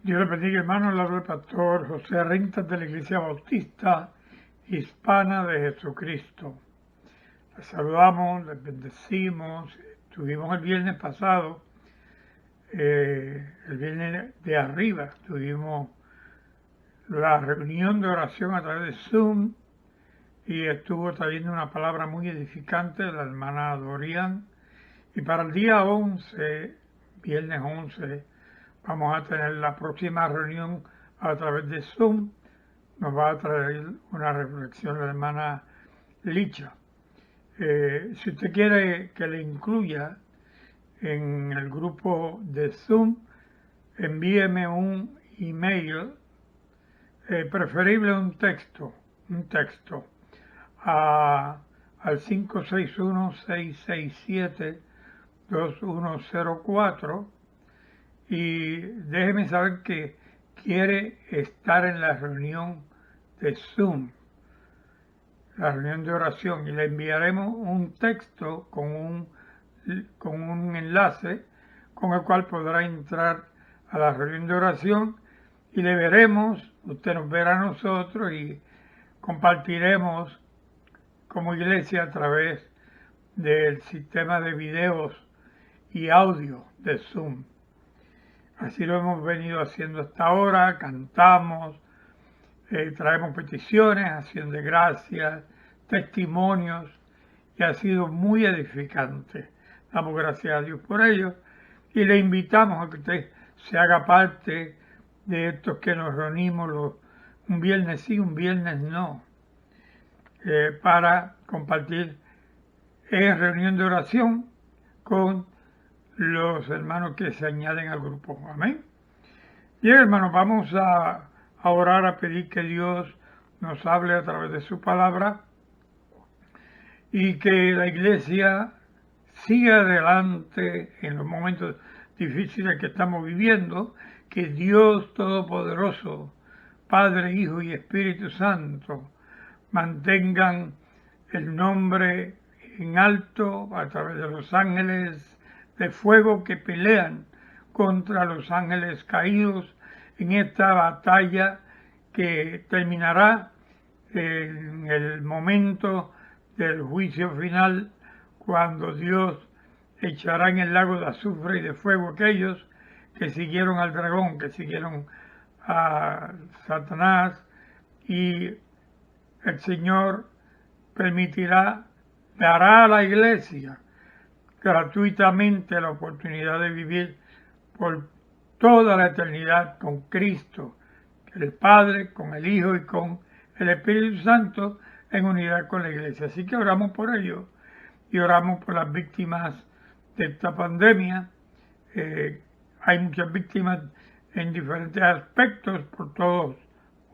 Dios le bendiga, hermano. Le habla el pastor José Rentas de la Iglesia Bautista Hispana de Jesucristo. Les saludamos, les bendecimos. Tuvimos el viernes pasado, el viernes de arriba, tuvimos la reunión de oración a través de Zoom y estuvo trayendo una palabra muy edificante de la hermana Dorian. Y para el día 11, viernes 11, vamos a tener la próxima reunión a través de Zoom. Nos va a traer una reflexión la hermana Licha. Si usted quiere que le incluya en el grupo de Zoom, envíeme un email, preferible un texto al 561-667-2104 y déjeme saber que quiere estar en la reunión de Zoom, la reunión de oración, y le enviaremos un texto con un enlace con el cual podrá entrar a la reunión de oración y le veremos, usted nos verá a nosotros y compartiremos como iglesia a través del sistema de videos y audio de Zoom. Así lo hemos venido haciendo hasta ahora, cantamos, traemos peticiones, acción de gracias, testimonios, y ha sido muy edificante. Damos gracias a Dios por ello y le invitamos a que usted se haga parte de estos que nos reunimos un viernes sí, un viernes no, para compartir en reunión de oración con los hermanos que se añaden al grupo. Amén. Bien, hermanos, vamos a orar, a pedir que Dios nos hable a través de su palabra y que la iglesia siga adelante en los momentos difíciles que estamos viviendo, que Dios Todopoderoso, Padre, Hijo y Espíritu Santo, mantengan el nombre en alto a través de los ángeles de fuego que pelean contra los ángeles caídos en esta batalla que terminará en el momento del juicio final, cuando Dios echará en el lago de azufre y de fuego aquellos que siguieron al dragón, que siguieron a Satanás, y el Señor dará a la iglesia gratuitamente la oportunidad de vivir por toda la eternidad con Cristo, el Padre, con el Hijo y con el Espíritu Santo en unidad con la iglesia. Así que oramos por ello y oramos por las víctimas de esta pandemia. Hay muchas víctimas en diferentes aspectos, por todos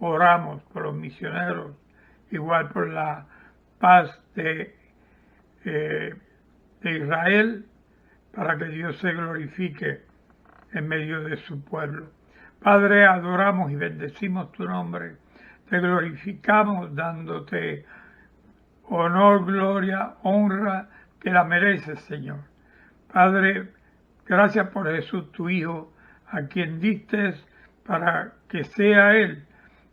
oramos, por los misioneros, igual por la paz de Israel, para que Dios se glorifique en medio de su pueblo. Padre, adoramos y bendecimos tu nombre, te glorificamos dándote honor, gloria, honra, que la mereces, Señor. Padre, gracias por Jesús, tu Hijo, a quien diste para que sea Él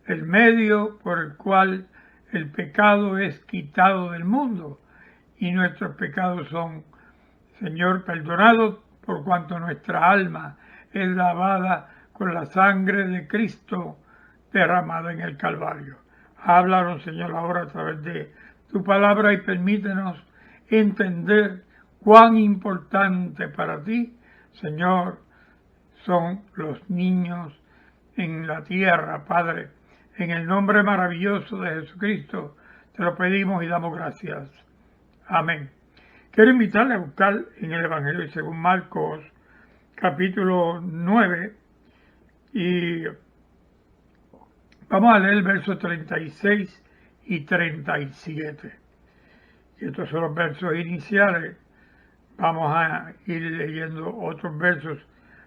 el medio por el cual el pecado es quitado del mundo y nuestros pecados son, Señor, perdonados por cuanto nuestra alma es lavada con la sangre de Cristo derramada en el Calvario. Háblanos, Señor, ahora a través de tu palabra y permítenos entender cuán importante para ti, Señor, son los niños en la tierra, Padre. En el nombre maravilloso de Jesucristo te lo pedimos y damos gracias. Amén. Quiero invitarle a buscar en el Evangelio según Marcos, capítulo 9, y vamos a leer el verso 36 y 37. Y estos son los versos iniciales. Vamos a ir leyendo otros versos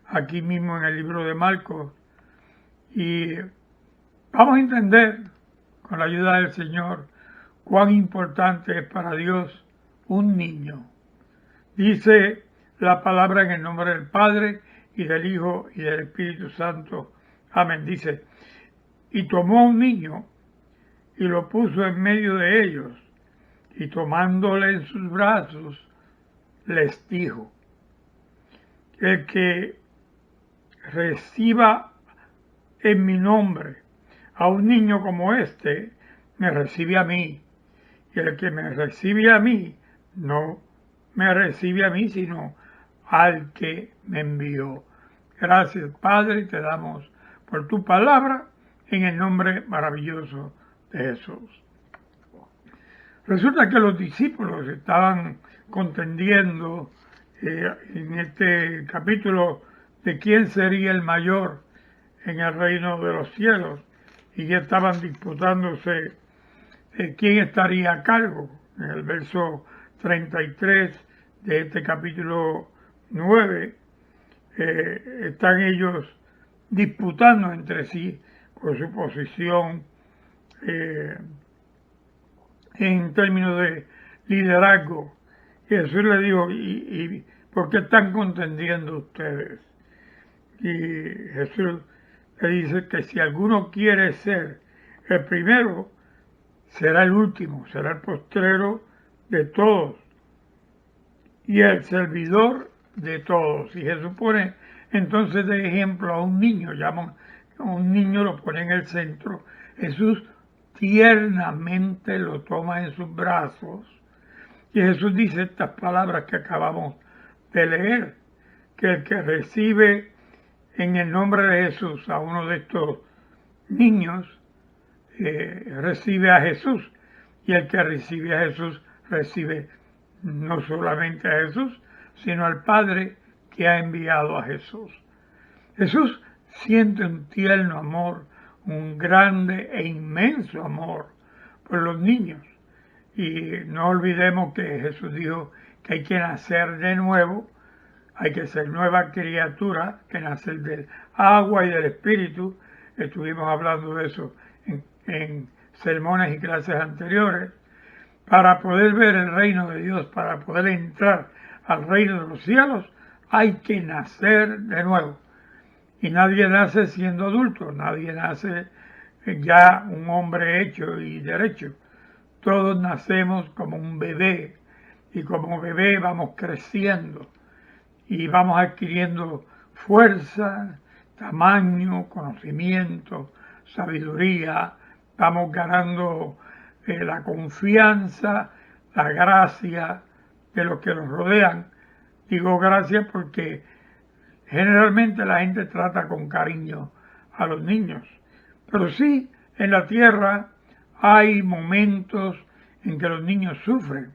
aquí mismo en el libro de Marcos y vamos a entender, con la ayuda del Señor, cuán importante es para Dios un niño. Dice la palabra en el nombre del Padre y del Hijo y del Espíritu Santo. Amén. Dice, y tomó un niño y lo puso en medio de ellos, y tomándole en sus brazos, les dijo, el que reciba en mi nombre a un niño como este, me recibe a mí, y el que me recibe a mí, no me recibe a mí, sino al que me envió. Gracias, Padre, te damos por tu palabra, en el nombre maravilloso de Jesús. Resulta que los discípulos estaban contendiendo en este capítulo de quién sería el mayor en el reino de los cielos, y ya estaban disputándose quién estaría a cargo. En el verso 33 de este capítulo 9 están ellos disputando entre sí por su posición en términos de liderazgo. Y Jesús le dijo, ¿y por qué están contendiendo ustedes? Y Jesús le dice que si alguno quiere ser el primero, será el último, será el postrero de todos y el servidor de todos. Y Jesús pone entonces de ejemplo a un niño, llama a un niño, lo pone en el centro. Jesús tiernamente lo toma en sus brazos y Jesús dice estas palabras que acabamos de leer, que el que recibe en el nombre de Jesús a uno de estos niños, recibe a Jesús, y el que recibe a Jesús recibe no solamente a Jesús, sino al Padre que ha enviado a Jesús. Jesús siente un tierno amor, un grande e inmenso amor por los niños. Y no olvidemos que Jesús dijo que hay que nacer de nuevo, hay que ser nueva criatura, que nacer del agua y del Espíritu. Estuvimos hablando de eso en sermones y clases anteriores. Para poder ver el reino de Dios, para poder entrar al reino de los cielos, hay que nacer de nuevo. Y nadie nace siendo adulto, nadie nace ya un hombre hecho y derecho. Todos nacemos como un bebé, y como bebé vamos creciendo y vamos adquiriendo fuerza, tamaño, conocimiento, sabiduría, vamos ganando la confianza, la gracia de los que nos rodean. Digo gracias porque generalmente la gente trata con cariño a los niños, pero sí, en la tierra hay momentos en que los niños sufren.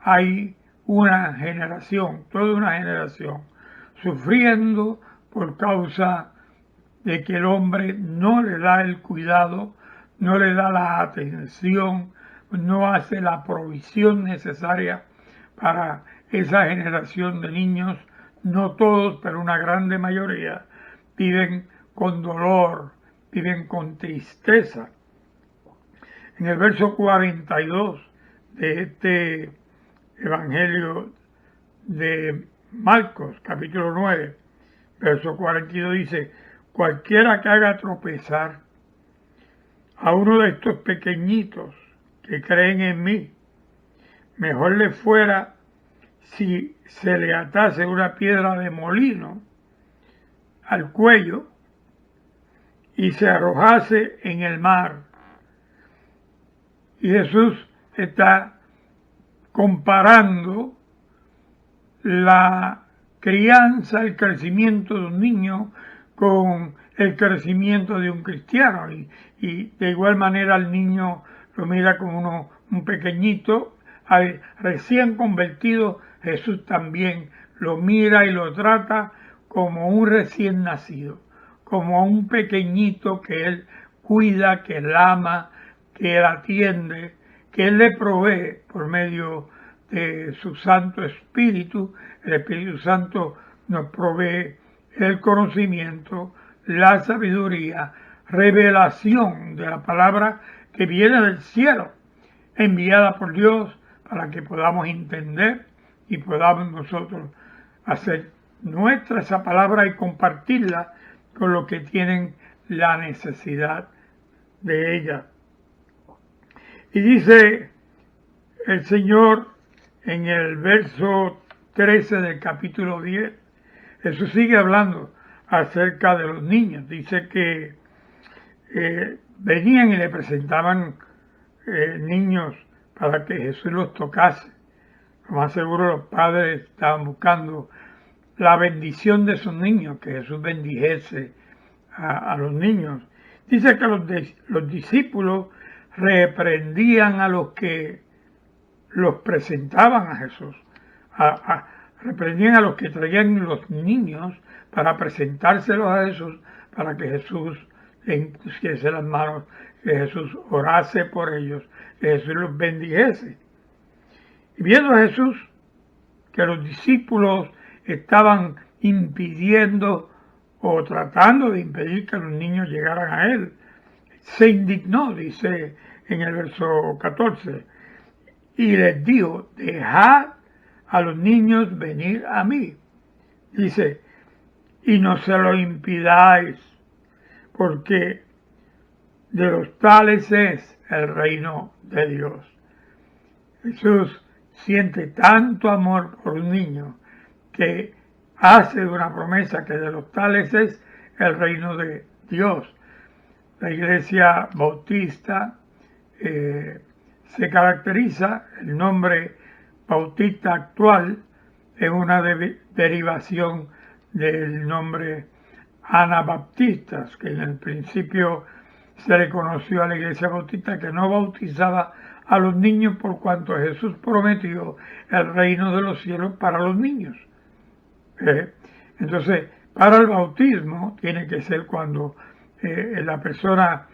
Hay una generación, toda una generación, sufriendo por causa de que el hombre no le da el cuidado, no le da la atención, no hace la provisión necesaria para esa generación de niños. No todos, pero una grande mayoría, viven con dolor, viven con tristeza. En el verso 42 de este Evangelio de Marcos, capítulo 9, verso 42 dice, cualquiera que haga tropezar a uno de estos pequeñitos que creen en mí, mejor le fuera si se le atase una piedra de molino al cuello y se arrojase en el mar. Y Jesús está comparando la crianza, el crecimiento de un niño con el crecimiento de un cristiano. Y de igual manera al niño lo mira como un pequeñito, al recién convertido Jesús también lo mira y lo trata como un recién nacido, como un pequeñito que él cuida, que él ama, que él atiende, que él le provee por medio de su Santo Espíritu. El Espíritu Santo nos provee el conocimiento, la sabiduría, revelación de la palabra que viene del cielo, enviada por Dios para que podamos entender y podamos nosotros hacer nuestra esa palabra y compartirla con los que tienen la necesidad de ella. Y dice el Señor en el verso 13 del capítulo 10, Jesús sigue hablando acerca de los niños. Dice que venían y le presentaban niños para que Jesús los tocase. Lo más seguro los padres estaban buscando la bendición de esos niños, que Jesús bendijese a los niños. Dice que los discípulos reprendían a los que los presentaban a Jesús, reprendían a los que traían los niños para presentárselos a Jesús, para que Jesús le impusiese las manos, que Jesús orase por ellos, que Jesús los bendijese. Y viendo a Jesús que los discípulos estaban impidiendo o tratando de impedir que los niños llegaran a él, se indignó, dice en el verso 14, y les dijo: dejad a los niños venir a mí. Dice, y no se lo impidáis, porque de los tales es el reino de Dios. Jesús siente tanto amor por un niño que hace una promesa que de los tales es el reino de Dios. La Iglesia Bautista se caracteriza, el nombre bautista actual es una derivación del nombre Anabaptistas, que en el principio se le conoció a la Iglesia Bautista que no bautizaba a los niños por cuanto Jesús prometió el reino de los cielos para los niños. Entonces, para el bautismo tiene que ser cuando la persona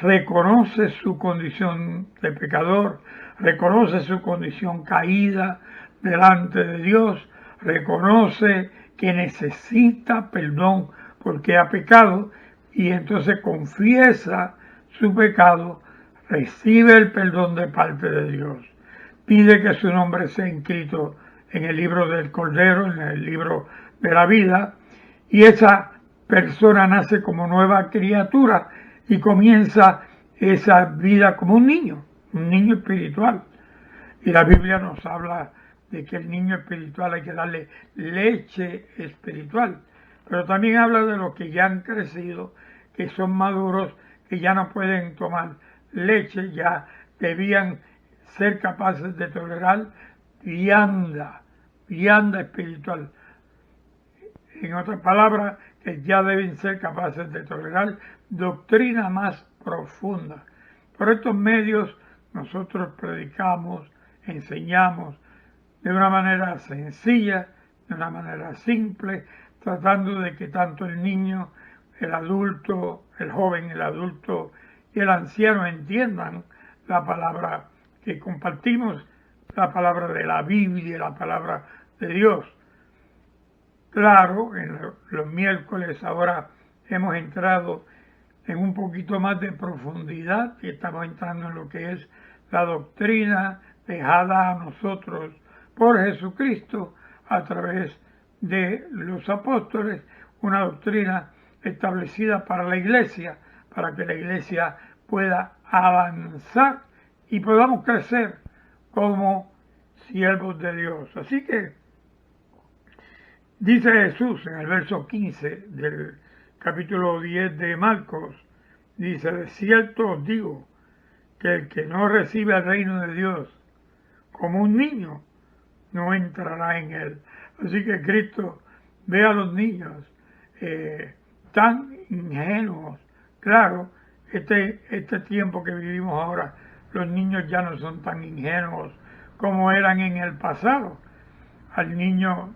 reconoce su condición de pecador, reconoce su condición caída delante de Dios, reconoce que necesita perdón porque ha pecado y entonces confiesa su pecado, recibe el perdón de parte de Dios, pide que su nombre sea inscrito en el libro del Cordero, en el libro de la vida, y esa persona nace como nueva criatura y comienza esa vida como un niño espiritual. Y la Biblia nos habla de que el niño espiritual hay que darle leche espiritual, pero también habla de los que ya han crecido, que son maduros, que ya no pueden tomar leche, ya debían ser capaces de tolerar vianda espiritual. En otras palabras, que ya deben ser capaces de tolerar doctrina más profunda. Por estos medios nosotros predicamos, enseñamos de una manera sencilla, de una manera simple, tratando de que tanto el niño, el adulto, el joven, el adulto y el anciano entiendan la palabra que compartimos, la palabra de la Biblia, la palabra de Dios. Claro, en los miércoles ahora hemos entrado en un poquito más de profundidad y estamos entrando en lo que es la doctrina dejada a nosotros por Jesucristo a través de los apóstoles, una doctrina establecida para la Iglesia, para que la Iglesia pueda avanzar y podamos crecer como siervos de Dios. Así que dice Jesús en el verso 15 del capítulo 10 de Marcos, dice: de cierto os digo que el que no recibe el reino de Dios como un niño, no entrará en él. Así que Cristo ve a los niños tan ingenuos. Claro, este tiempo que vivimos ahora, los niños ya no son tan ingenuos como eran en el pasado. Al niño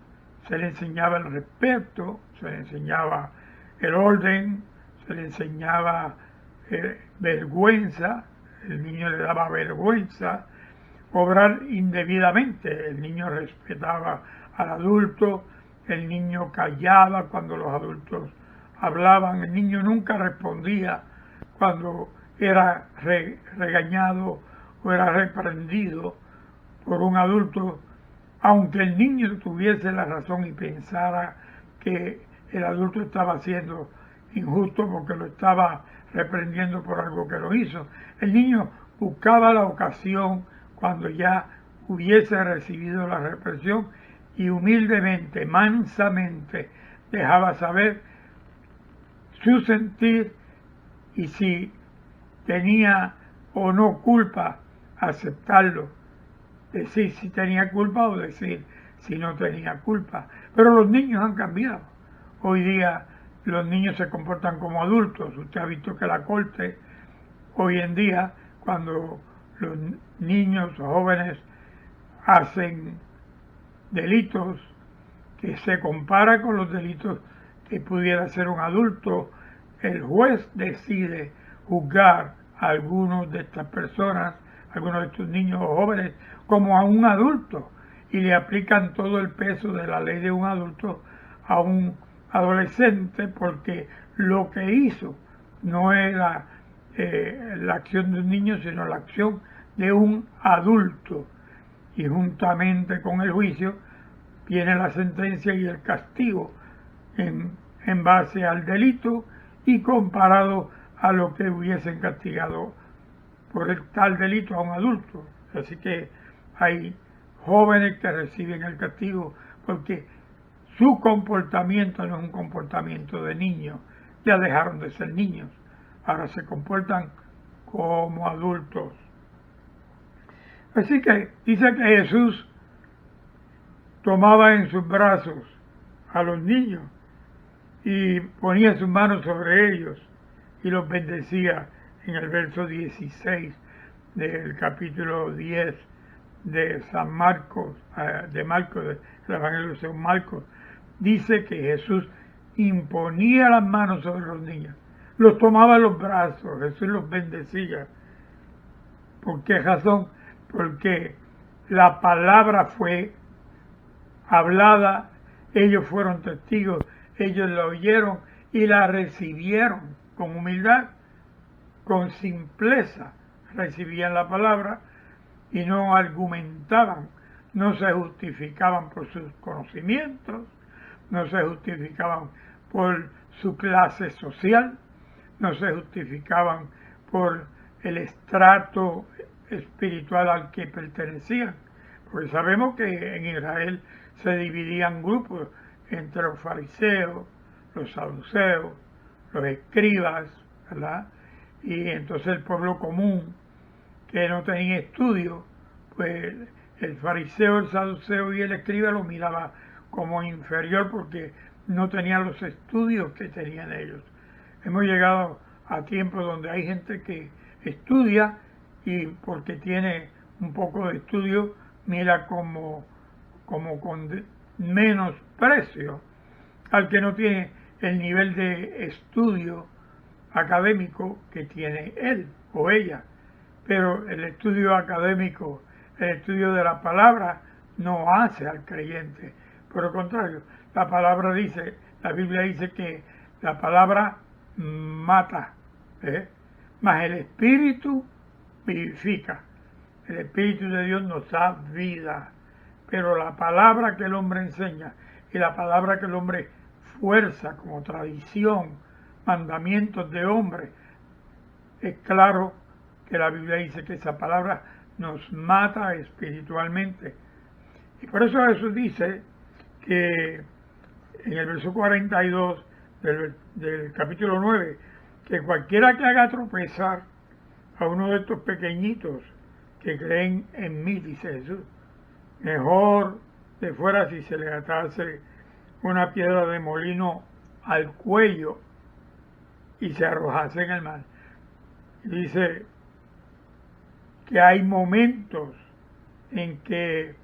se le enseñaba el respeto, se le enseñaba el orden, se le enseñaba vergüenza, el niño le daba vergüenza obrar indebidamente, el niño respetaba al adulto, el niño callaba cuando los adultos hablaban, el niño nunca respondía cuando era regañado o era reprendido por un adulto, aunque el niño tuviese la razón y pensara que el adulto estaba haciendo injusto porque lo estaba reprendiendo por algo que lo hizo. El niño buscaba la ocasión cuando ya hubiese recibido la represión y humildemente, mansamente, dejaba saber su sentir y si tenía o no culpa, aceptarlo, decir si tenía culpa o decir si no tenía culpa. Pero los niños han cambiado. Hoy día los niños se comportan como adultos. Usted ha visto que la corte hoy en día, cuando los niños o jóvenes hacen delitos que se compara con los delitos que pudiera hacer un adulto, el juez decide juzgar a algunos de estas personas, algunos de estos niños o jóvenes, como a un adulto y le aplican todo el peso de la ley de un adulto a un adolescente porque lo que hizo no era la acción de un niño, sino la acción de un adulto. Y juntamente con el juicio viene la sentencia y el castigo en base al delito y comparado a lo que hubiesen castigado por el tal delito a un adulto. Así que hay jóvenes que reciben el castigo porque su comportamiento no es un comportamiento de niños, ya dejaron de ser niños, ahora se comportan como adultos. Así que dice que Jesús tomaba en sus brazos a los niños y ponía sus manos sobre ellos y los bendecía. En el verso 16 del capítulo 10 de San Marcos, del Evangelio de San Marcos, dice que Jesús imponía las manos sobre los niños, los tomaba en los brazos, Jesús los bendecía. ¿Por qué razón? Porque la palabra fue hablada, ellos fueron testigos, ellos la oyeron y la recibieron con humildad, con simpleza, recibían la palabra y no argumentaban, no se justificaban por sus conocimientos, no se justificaban por su clase social, no se justificaban por el estrato espiritual al que pertenecían, porque sabemos que en Israel se dividían grupos entre los fariseos, los saduceos, los escribas, ¿verdad? Y entonces el pueblo común que no tenía estudio, pues el fariseo, el saduceo y el escriba lo miraba como inferior porque no tenían los estudios que tenían ellos. Hemos llegado a tiempos donde hay gente que estudia y porque tiene un poco de estudio mira como con menos precio al que no tiene el nivel de estudio académico que tiene él o ella. Pero el estudio académico, el estudio de la palabra, no hace al creyente. Por el contrario, la palabra dice, la Biblia dice que la palabra mata, mas el Espíritu vivifica. El Espíritu de Dios nos da vida. Pero la palabra que el hombre enseña y la palabra que el hombre fuerza como tradición, mandamientos de hombre, es claro que la Biblia dice que esa palabra nos mata espiritualmente. Y por eso Jesús dice que en el verso 42 del capítulo 9, que cualquiera que haga tropezar a uno de estos pequeñitos que creen en mí, dice Jesús, mejor de fuera si se le atase una piedra de molino al cuello y se arrojase en el mar. Dice que hay momentos en que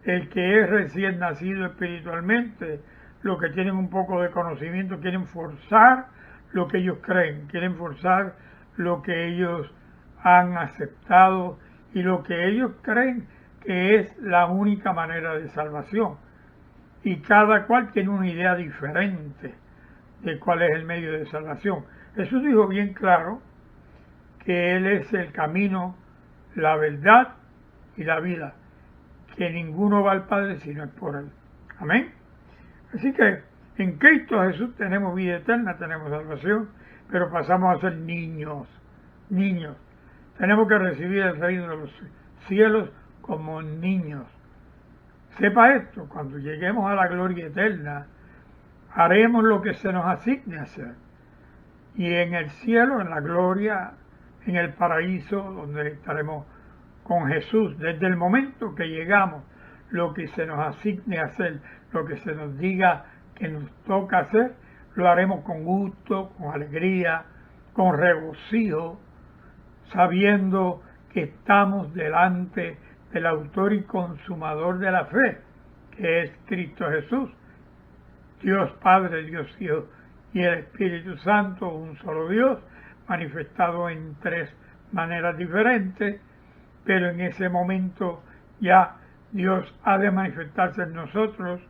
el que es recién nacido espiritualmente, los que tienen un poco de conocimiento, quieren forzar lo que ellos creen, quieren forzar lo que ellos han aceptado y lo que ellos creen que es la única manera de salvación. Y cada cual tiene una idea diferente de cuál es el medio de salvación. Jesús dijo bien claro que Él es el camino, la verdad y la vida, que ninguno va al Padre si no es por Él. Amén. Así que En Cristo Jesús tenemos vida eterna, tenemos salvación, pero pasamos a ser niños, niños. Tenemos que recibir el reino de los cielos como niños. Sepa esto, cuando lleguemos a la gloria eterna, haremos lo que se nos asigne hacer. Y en el cielo, en la gloria, en el paraíso, donde estaremos con Jesús, desde el momento que llegamos, lo que se nos asigne hacer, lo que se nos diga que nos toca hacer, lo haremos con gusto, con alegría, con regocijo, sabiendo que estamos delante del autor y consumador de la fe, que es Cristo Jesús, Dios Padre, Dios Hijo y el Espíritu Santo, un solo Dios, manifestado en tres maneras diferentes, pero en ese momento ya Dios ha de manifestarse en nosotros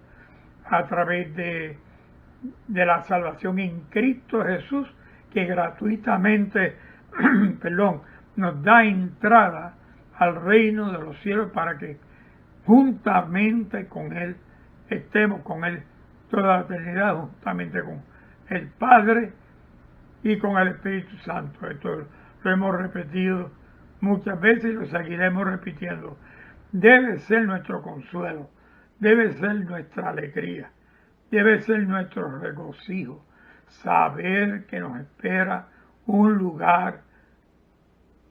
a través de la salvación en Cristo Jesús, que gratuitamente nos da entrada al reino de los cielos para que juntamente con Él estemos con Él toda la eternidad, juntamente con el Padre y con el Espíritu Santo. Esto lo hemos repetido muchas veces y lo seguiremos repitiendo. Debe ser nuestro consuelo, debe ser nuestra alegría, debe ser nuestro regocijo, saber que nos espera un lugar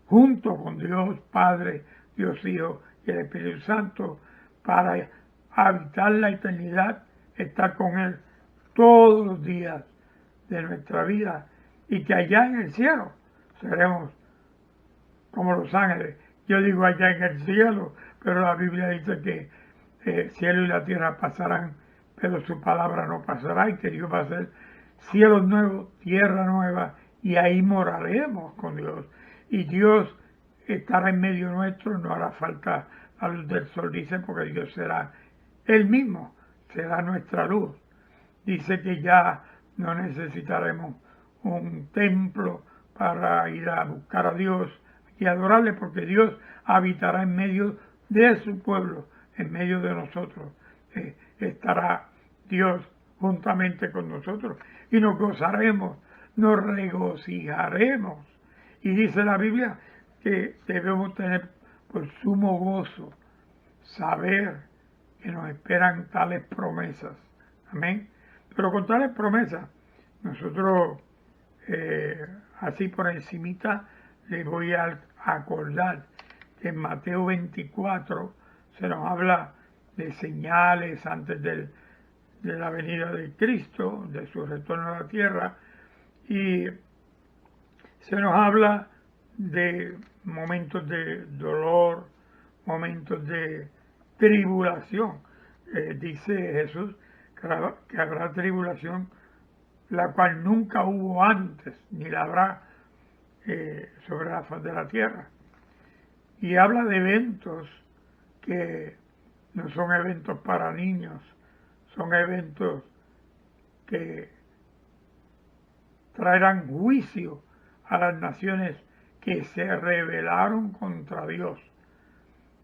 junto con Dios Padre, Dios Hijo y el Espíritu Santo para habitar la eternidad, estar con Él todos los días de nuestra vida y que allá en el cielo seremos como los ángeles. Yo digo allá en el cielo, pero la Biblia dice que el cielo y la tierra pasarán, pero su palabra no pasará y que Dios va a hacer cielos nuevos, tierra nueva y ahí moraremos con Dios. Y Dios estará en medio nuestro, no hará falta la luz del sol, dice, porque Dios será Él mismo, será nuestra luz. Dice que ya no necesitaremos un templo para ir a buscar a Dios y adorarle, porque Dios habitará en medio de su pueblo, en medio de nosotros. Estará Dios juntamente con nosotros y nos gozaremos, nos regocijaremos. Y dice la Biblia que debemos tener por sumo gozo, saber que nos esperan tales promesas. Amén. Pero con tales promesas, nosotros así por encimita les voy a acordar que en Mateo 24 se nos habla de señales antes de la venida de Cristo, de su retorno a la tierra, y se nos habla de momentos de dolor, momentos de tribulación. Dice Jesús que habrá tribulación, la cual nunca hubo antes, ni la habrá sobre la faz de la tierra. Y habla de eventos que no son eventos para niños, son eventos que traerán juicio a las naciones que se rebelaron contra Dios.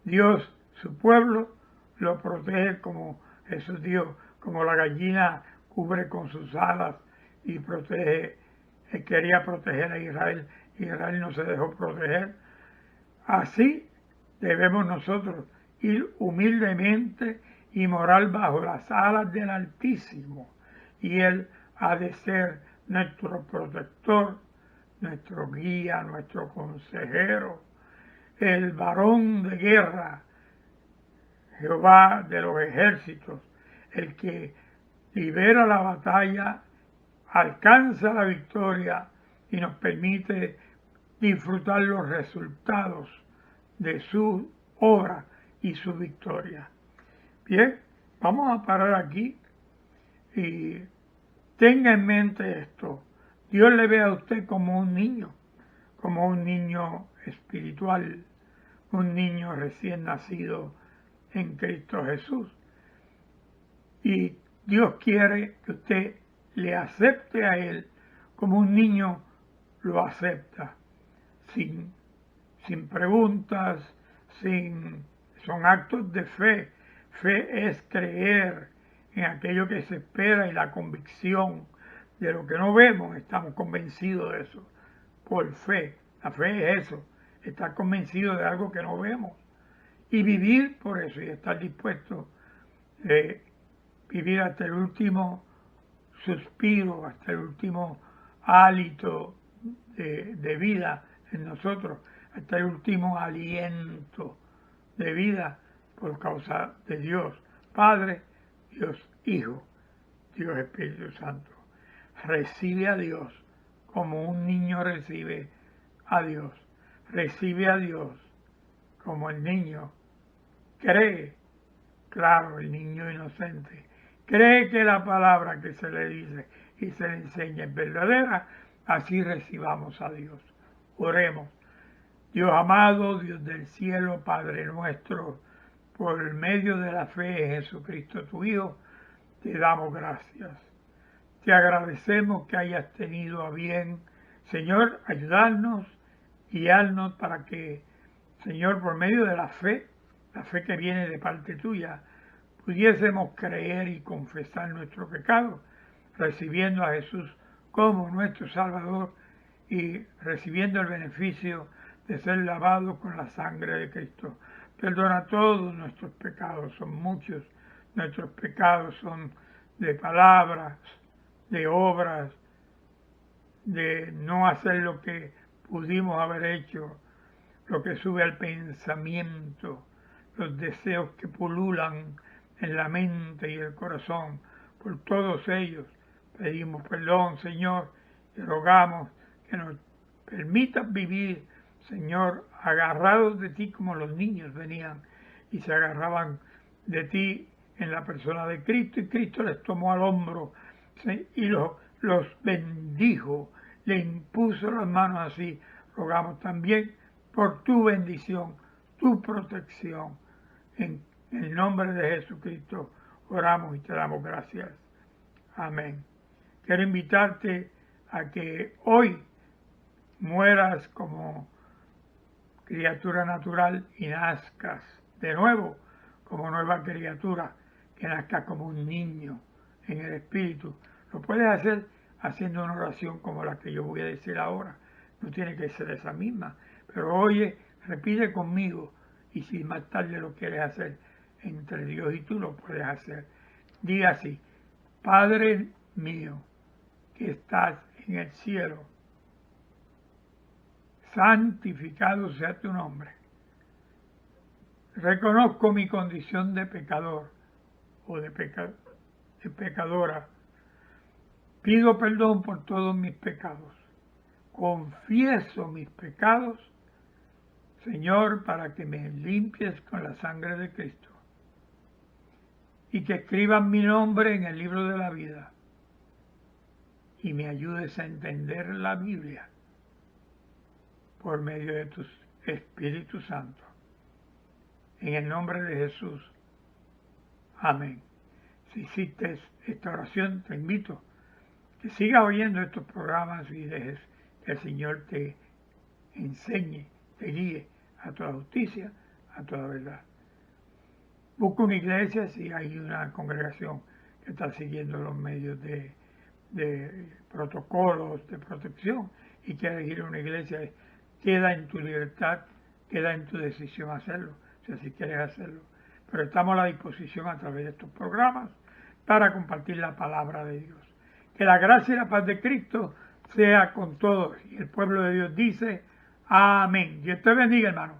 Dios, su pueblo, lo protege como Jesús dijo, como la gallina cubre con sus alas y protege, quería proteger a Israel, Israel no se dejó proteger. Así debemos nosotros ir humildemente y morar bajo las alas del Altísimo, y Él ha de ser nuestro protector, nuestro guía, nuestro consejero, el varón de guerra, Jehová de los ejércitos, el que libera la batalla, alcanza la victoria y nos permite disfrutar los resultados de su obra y su victoria. Bien, vamos a parar aquí y tenga en mente esto. Dios le ve a usted como un niño espiritual, un niño recién nacido en Cristo Jesús. Y Dios quiere que usted le acepte a Él como un niño lo acepta, sin preguntas, son actos de fe. Fe es creer en aquello que se espera y la convicción de lo que no vemos, estamos convencidos de eso, por fe. La fe es eso, estar convencido de algo que no vemos y vivir por eso y estar dispuesto a vivir hasta el último suspiro, hasta el último hálito de vida en nosotros, hasta el último aliento de vida por causa de Dios Padre, Dios Hijo, Dios Espíritu Santo. Recibe a Dios como un niño recibe a Dios. Recibe a Dios como el niño cree, claro, el niño inocente, cree que la palabra que se le dice y se le enseña es verdadera, así recibamos a Dios. Oremos. Dios amado, Dios del cielo, Padre nuestro, por el medio de la fe en Jesucristo tu Hijo, te damos gracias. Te agradecemos que hayas tenido a bien, Señor, ayudarnos, guiarnos para que, Señor, por medio de la fe que viene de parte tuya, pudiésemos creer y confesar nuestro pecado, recibiendo a Jesús como nuestro Salvador y recibiendo el beneficio de ser lavados con la sangre de Cristo. Perdona todos nuestros pecados, son muchos. Nuestros pecados son de palabras, de obras, de no hacer lo que pudimos haber hecho, lo que sube al pensamiento, los deseos que pululan en la mente y el corazón. Por todos ellos pedimos perdón, Señor, y rogamos que nos permitas vivir, Señor, agarrados de ti como los niños venían y se agarraban de ti en la persona de Cristo, y Cristo les tomó al hombro, ¿sí? Y los bendijo, le impuso las manos así. Rogamos también por tu bendición, tu protección. En el nombre de Jesucristo oramos y te damos gracias. Amén. Quiero invitarte a que hoy mueras como criatura natural y nazcas de nuevo como nueva criatura, que nazcas como un niño en el Espíritu. Lo puedes hacer haciendo una oración como la que yo voy a decir ahora. No tiene que ser esa misma, pero oye, repite conmigo, y si más tarde lo quieres hacer entre Dios y tú, lo puedes hacer. Diga así: Padre mío, que estás en el cielo, santificado sea tu nombre. Reconozco mi condición de pecador o de pecadora. Pido perdón por todos mis pecados. Confieso mis pecados, Señor, para que me limpies con la sangre de Cristo y que escribas mi nombre en el libro de la vida y me ayudes a entender la Biblia por medio de tu Espíritu Santo. En el nombre de Jesús. Amén. Si hiciste esta oración, te invito a que sigas oyendo estos programas y dejes que el Señor te enseñe, te guíe a toda justicia, a toda verdad. Busca una iglesia si hay una congregación que está siguiendo los medios de protocolos de protección y quieres ir a una iglesia, queda en tu libertad, queda en tu decisión hacerlo, si quieres hacerlo. Pero estamos a la disposición a través de estos programas para compartir la palabra de Dios. Que la gracia y la paz de Cristo sea con todos. Y el pueblo de Dios dice, amén. Dios te bendiga, hermano.